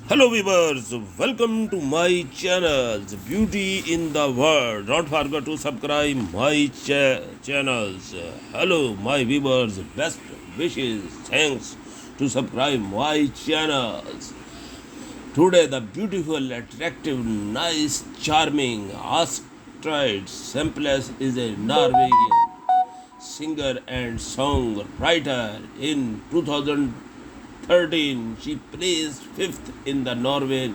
Hello viewers, welcome to my channels Beauty in the World. Don't forget to subscribe my channels. Hello my viewers, best wishes, thanks to subscribe my channels. Today the beautiful, attractive, nice, charming Astrid Sempless is a Norwegian singer and songwriter. In 2013, she placed fifth in the Norwegian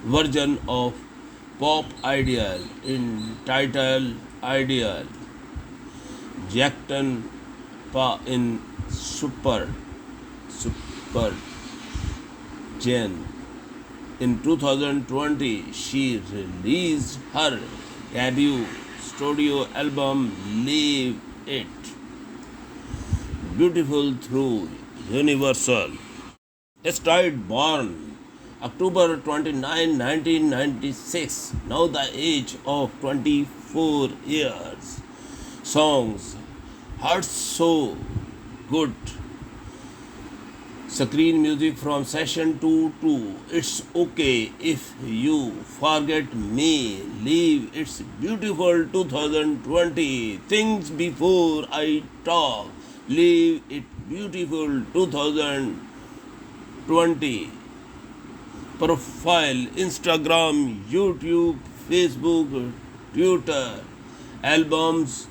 version of Pop Idol entitled Ideal. Jackton Pa in Super Gen. In 2020, she released her debut studio album Leave It Beautiful through Universal. Started born October 29, 1996, now the age of 24 years. Songs Heart So Good. Screen music from Session 2 to It's Okay If You Forget Me. Leave It's Beautiful 2020. Things Before I Talk. Leave It Beautiful 2020. Profile Instagram, YouTube, Facebook, Twitter. Albums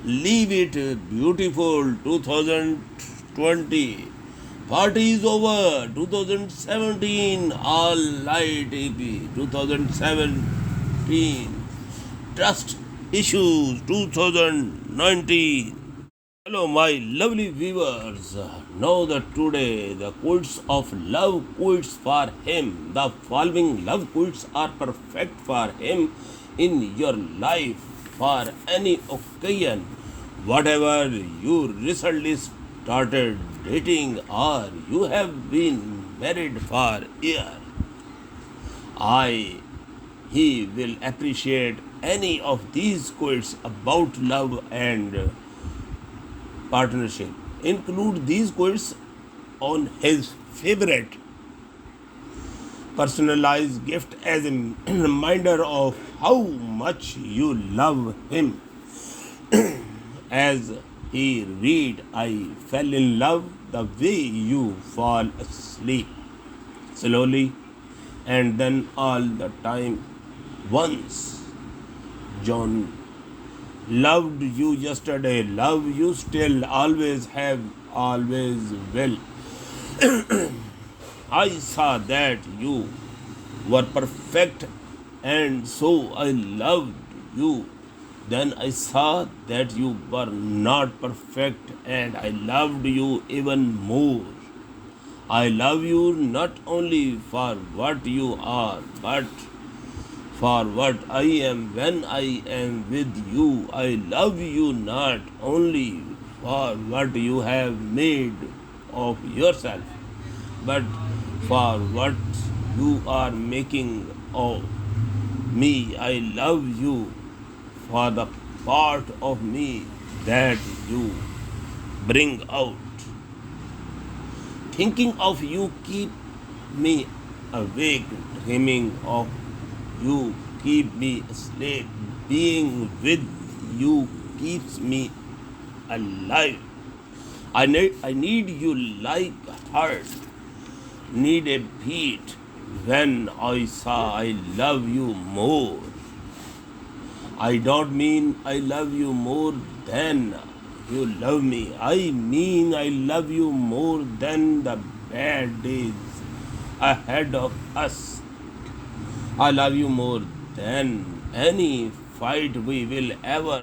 Leave It Beautiful 2020. Party is over 2017. All Light EP 2017. Trust Issues 2019. Hello, my lovely viewers. Know that today the quotes of love quotes for him. The following love quotes are perfect for him in your life for any occasion. Whatever you recently started dating or you have been married for years, he will appreciate any of these quotes about love and partnership. Include these quotes on his favorite personalized gift as a reminder of how much you love him. As he read, I fell in love the way you fall asleep, slowly and then all the time. Once, John loved you yesterday, love you still, always have, always will. I saw that you were perfect and so I loved you. Then I saw that you were not perfect and I loved you even more. I love you not only for what you are, but for what I am when I am with you. I love you not only for what you have made of yourself, but for what you are making of me. I love you for the part of me that you bring out. Thinking of you keep me awake, dreaming of you keep me asleep. Being with you keeps me alive. I need you like heart need a beat when I saw I love you more. I don't mean I love you more than you love me. I mean I love you more than the bad days ahead of us. I love you more than any fight we will ever